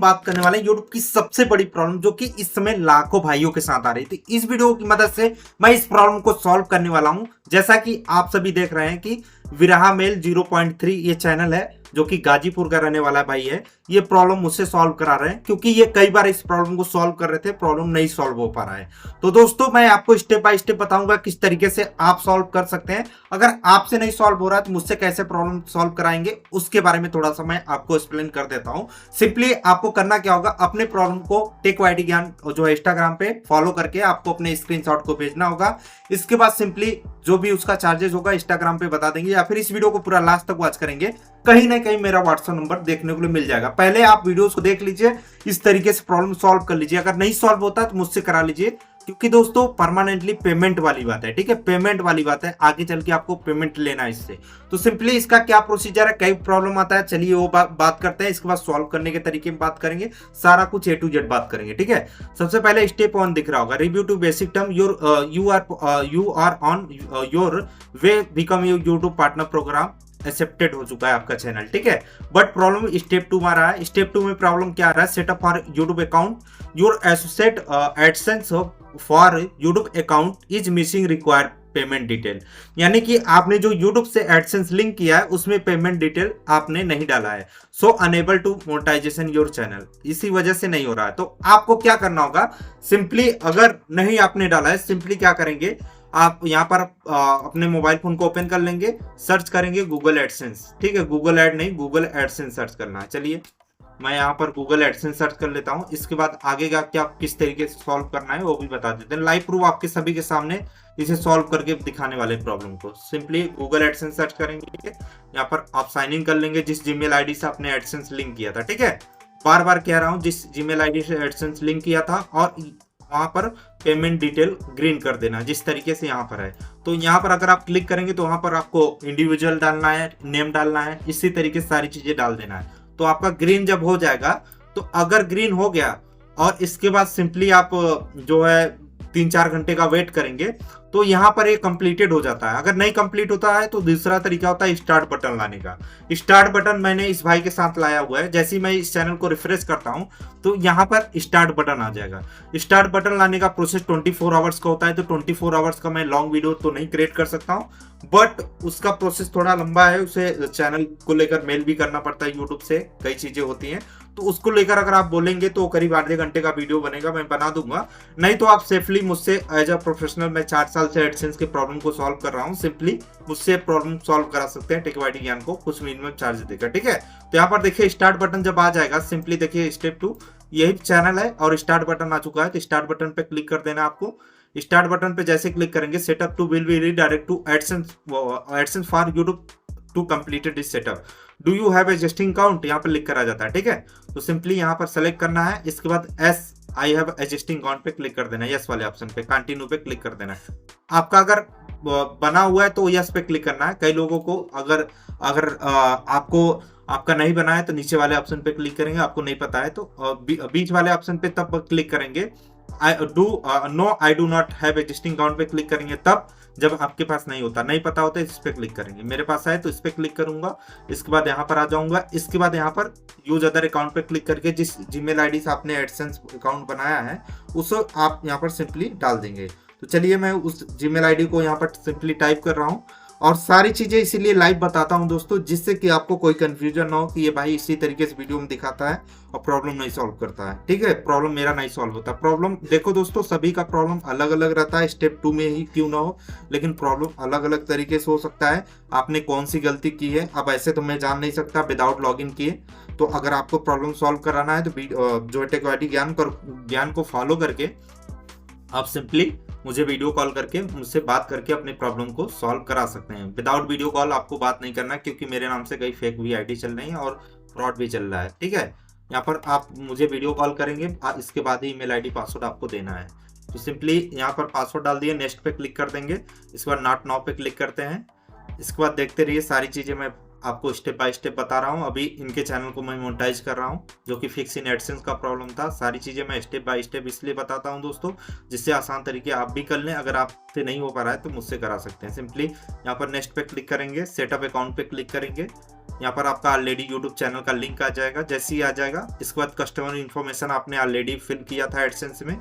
बात करने वाले हैं यूट्यूब की सबसे बड़ी प्रॉब्लम जो कि इस समय लाखों भाइयों के साथ आ रही थी। इस वीडियो की मदद से मैं इस प्रॉब्लम को सॉल्व करने वाला हूं। जैसा कि आप सभी देख रहे हैं कि विराहा मेल 0.3 ये चैनल है जो कि गाजीपुर का रहने वाला भाई है। ये प्रॉब्लम मुझसे सॉल्व करा रहे हैं क्योंकि ये कई बार इस प्रॉब्लम को सॉल्व कर रहे थे, प्रॉब्लम नहीं सॉल्व हो पा रहा है। तो दोस्तों मैं आपको स्टेप बाय स्टेप बताऊंगा किस तरीके से आप सॉल्व कर सकते हैं। अगर आपसे नहीं सॉल्व हो रहा है तो मुझसे कैसे प्रॉब्लम सॉल्व कराएंगे उसके बारे में थोड़ा सा मैं आपको एक्सप्लेन कर देता हूं। सिंपली आपको करना क्या होगा, अपने प्रॉब्लम को टेक ज्ञान जो है इंस्टाग्राम पे फॉलो करके आपको अपने स्क्रीनशॉट को भेजना होगा। इसके बाद सिंपली जो भी उसका चार्जेस होगा इंस्टाग्राम पे बता देंगे, या फिर इस वीडियो को पूरा लास्ट तक वॉच करेंगे, कहीं ना कहीं मेरा व्हाट्सएप नंबर देखने को मिल जाएगा। पहले आप वीडियोस को देख लीजिए, इस तरीके से प्रॉब्लम सॉल्व कर लीजिए। अगर नहीं सॉल्व होता तो मुझसे करा लीजिए, क्योंकि दोस्तों परमानेंटली पेमेंट वाली बात है। ठीक है, पेमेंट वाली बात है, आगे चल के आपको पेमेंट लेना है इससे। तो सिंपली इसका क्या प्रोसीजर है, कई प्रॉब्लम आता है, चलिए वो बात करते हैं। इसके बाद सॉल्व करने के तरीके में बात करेंगे, सारा कुछ A to Z बात करेंगे। ठीक है, सबसे पहले स्टेप 1 दिख रहा होगा, review to basic term you are on your way become YouTube partner program accepted हो चुका है आपका चैनल। ठीक है, बट प्रॉब्लम स्टेप 2 में आ रहा है। स्टेप 2 में प्रॉब्लम क्या आ रहा है, setup for YouTube account your associate AdSense for YouTube account is missing required payment detail. यानी कि आपने जो यूट्यूब से एडसेंस लिंक किया है उसमें पेमेंट डिटेल आपने नहीं डाला है, so unable to monetization your channel, इसी वजह से नहीं हो रहा है। तो आपको क्या करना होगा, सिंपली अगर नहीं आपने डाला है, सिंपली क्या करेंगे, आप यहाँ पर अपने मोबाइल फोन को ओपन कर लेंगे, सर्च करेंगे गूगल एडसेंस। ठीक है, गूगल एड नहीं, गूगल एडसेंस सर्च करना है। चलिए मैं यहाँ पर गूगल एडसेंस सर्च कर लेता हूँ। इसके बाद आगे का क्या किस तरीके से सॉल्व करना है वो भी बता देते हैं। लाइव प्रूफ आपके सभी के सामने इसे सॉल्व करके दिखाने वाले प्रॉब्लम को। सिंपली गूगल एडसेंस सर्च करेंगे, यहाँ पर आप साइन इन कर लेंगे जिस जीमेल आईडी से आपने एडसेंस लिंक किया था। ठीक है, बार बार कह रहा हूँ, जिस जीमेल आईडी से एडसेंस लिंक किया था, और वहां पर पेमेंट डिटेल ग्रीन कर देना जिस तरीके से यहाँ पर है। तो यहाँ पर अगर आप क्लिक करेंगे तो वहां पर आपको इंडिविजुअल डालना है, नेम डालना है, इसी तरीके से सारी चीजें डाल देना है। तो आपका ग्रीन जब हो जाएगा, तो अगर ग्रीन हो गया और इसके बाद सिंपली आप जो है 3-4 घंटे का वेट करेंगे तो यहाँ पर ये कंप्लीटेड हो जाता है। अगर नहीं कंप्लीट होता है तो दूसरा तरीका होता है स्टार्ट बटन लाने का। स्टार्ट बटन मैंने इस भाई के साथ लाया हुआ है। जैसे ही मैं इस चैनल को रिफ्रेश करता हूँ तो यहाँ पर स्टार्ट बटन आ जाएगा। स्टार्ट बटन लाने का प्रोसेस 24 आवर्स का होता है, तो 24 आवर्स का मैं लॉन्ग वीडियो तो नहीं क्रिएट कर सकता हूँ, बट उसका प्रोसेस थोड़ा लंबा है। उसे चैनल को लेकर मेल भी करना पड़ता है यूट्यूब से, कई चीजें होती हैं, तो उसको लेकर अगर आप बोलेंगे तो करीब आधे घंटे का वीडियो बनेगा, मैं बना दूंगा। नहीं तो आप सेफली मुझसे एज अ प्रोफेशनल, मैं 4 साल से एडसेंस के प्रॉब्लम को सॉल्व कर रहा हूँ, सिंपली मुझसे प्रॉब्लम सॉल्व करा सकते हैं टेक ज्ञान को कुछ मिनिमम चार्ज देकर। ठीक है, तो यहाँ पर देखिए स्टार्ट बटन जब आ जाएगा, सिंपली देखिए स्टेप 2 यही चैनल है और स्टार्ट बटन आ चुका है। तो स्टार्ट बटन पे क्लिक कर देना आपको। स्टार्ट बटन पे जैसे क्लिक करेंगे, setup two will be redirect to AdSense for YouTube to completed this setup, do you have existing account, यहाँ पर लिख कर आ जाता है। ठीक है, तो सिंपली यहाँ पर सेलेक्ट करना है। इसके बाद S I have existing account पे क्लिक कर देना है, यस वाले ऑप्शन पे, कंटिन्यू पे क्लिक कर देना है। आपका अगर बना हुआ है तो यस पे क्लिक करना है। कई लोगों को अगर आपको आपका नहीं बना है तो नीचे वाले ऑप्शन पे क्लिक करेंगे, आपको नहीं पता है तो बीच वाले ऑप्शन पे तब क्लिक करेंगे। I do not have existing account पे क्लिक करेंगे तब जब आपके पास नहीं होता, नहीं पता होता इस पे क्लिक करेंगे। मेरे पास है तो इस पे क्लिक करूंगा। इसके बाद यहाँ पर आ जाऊंगा। इसके बाद यहाँ पर यूज अदर अकाउंट पे क्लिक करके जिस जीमेल आईडी से आपने एडसेंस अकाउंट बनाया है उसे आप यहाँ पर सिंपली डाल देंगे। तो चलिए मैं उस जीमेल आईडी को यहाँ पर सिंपली टाइप कर रहा हूँ, और सारी चीजें इसीलिए लाइव बताता हूं दोस्तों, जिससे कि आपको कोई कंफ्यूजन ना हो कि ये भाई इसी तरीके से वीडियो में दिखाता है और प्रॉब्लम नहीं सॉल्व करता है। ठीक है, प्रॉब्लम मेरा नहीं सॉल्व होता। प्रॉब्लम देखो दोस्तों, सभी का प्रॉब्लम अलग अलग रहता है, स्टेप 2 में ही क्यों ना हो, लेकिन प्रॉब्लम अलग अलग तरीके से हो सकता है। आपने कौन सी गलती की है, अब ऐसे तो मैं जान नहीं सकता विदाउट लॉग इन किए। तो अगर आपको प्रॉब्लम सॉल्व कराना है तो जो टेक ज्ञान को फॉलो करके आप सिंपली मुझे वीडियो कॉल करके मुझसे बात करके अपने प्रॉब्लम को सॉल्व करा सकते हैं। विदाउट वीडियो कॉल आपको बात नहीं करना, क्योंकि मेरे नाम से कई फेक भी आईडी चल रही है और फ्रॉड भी चल रहा है। ठीक है, यहाँ पर आप मुझे वीडियो कॉल करेंगे, इसके बाद ही ईमेल आईडी पासवर्ड आपको देना है। तो सिंपली यहाँ पर पासवर्ड डाल दिए, नेक्स्ट पे क्लिक कर देंगे। इसके बाद नॉट नाउ पे क्लिक करते हैं। इसके बाद देखते रहिए, सारी चीजें मैं आपको स्टेप बाय स्टेप बता रहा हूँ। अभी इनके चैनल को मैं मोनेटाइज कर रहा हूँ, जो कि फिक्स इन एडसेंस का प्रॉब्लम था। सारी चीजें मैं स्टेप बाय स्टेप इसलिए बताता हूँ दोस्तों, जिससे आसान तरीके आप भी कर लें। अगर आपसे नहीं हो पा रहा है तो मुझसे करा सकते हैं। सिंपली यहाँ पर नेक्स्ट पे क्लिक करेंगे, सेटअप अकाउंट पे क्लिक करेंगे। यहाँ पर आपका ऑलरेडी यूट्यूब चैनल का लिंक आ जाएगा, जैसे ही आ जाएगा इसके बाद कस्टमर इन्फॉर्मेशन आपने ऑलरेडी फिल किया था एडसेंस में,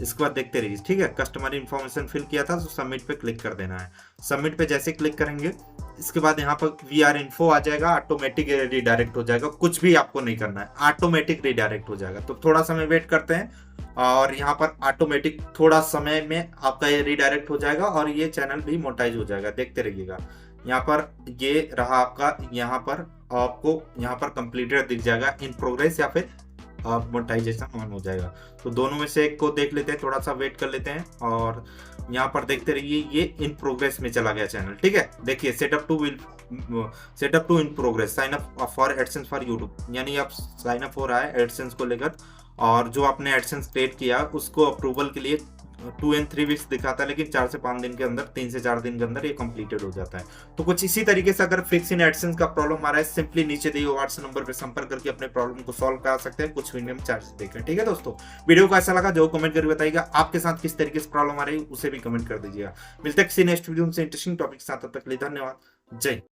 इसके बाद देखते रहिए, ठीक है। कस्टमर इन्फॉर्मेशन फिल किया था तो सबमिट पे क्लिक कर देना है। सबमिट पे जैसे क्लिक करेंगे इसके बाद यहाँ पर VR इन्फो आ जाएगा, ऑटोमेटिक रिडायरेक्ट हो जाएगा, कुछ भी आपको नहीं करना है, ऑटोमेटिक रिडायरेक्ट हो जाएगा। तो थोड़ा समय वेट करते हैं और यहाँ पर ऑटोमेटिक थोड़ा समय में आपका ये रिडायरेक्ट हो जाएगा और ये चैनल भी मोनेटाइज हो जाएगा, देखते रहिएगा। यहाँ पर ये रहा आपका, यहाँ पर आपको यहाँ पर कंप्लीटेड दिख जाएगा, इन प्रोग्रेस या फिर मोनेटाइजेशन ऑन हो जाएगा। तो दोनों में से एक को देख लेते हैं, थोड़ा सा वेट कर लेते हैं और यहाँ पर देखते रहिए ये इन प्रोग्रेस में चला गया चैनल, ठीक है। देखिए setup two in progress, sign up for AdSense for YouTube, यानी आप साइन अप हो रहा है एडसेंस को लेकर और जो आपने एडसेंस क्रिएट किया उसको अप्रूवल के लिए 2 and 3 वीक्स दिखाता है, लेकिन 4 से 5 दिन के अंदर, 3 से 4 दिन के अंदर ये कंप्लीटेड हो जाता है। तो कुछ इसी तरीके से अगर फिक्स इन एडसेंस का प्रॉब्लम आ रहा है, सिंपली नीचे दिए व्हाट्सएप नंबर पर संपर्क करके अपने प्रॉब्लम को सॉल्व करा सकते हैं, कुछ मिनिमम चार्जेस देकर, ठीक है दोस्तों। वीडियो को ऐसा लगा जो कमेंट करके बताइएगा, आपके साथ किस तरीके से प्रॉब्लम आ रही है उसे भी कमेंट कर दीजिएगा। मिलते हैं किसी नेक्स्ट वीडियो से इंटरेस्टिंग टॉपिक के साथ, तब तक के लिए धन्यवाद, जय।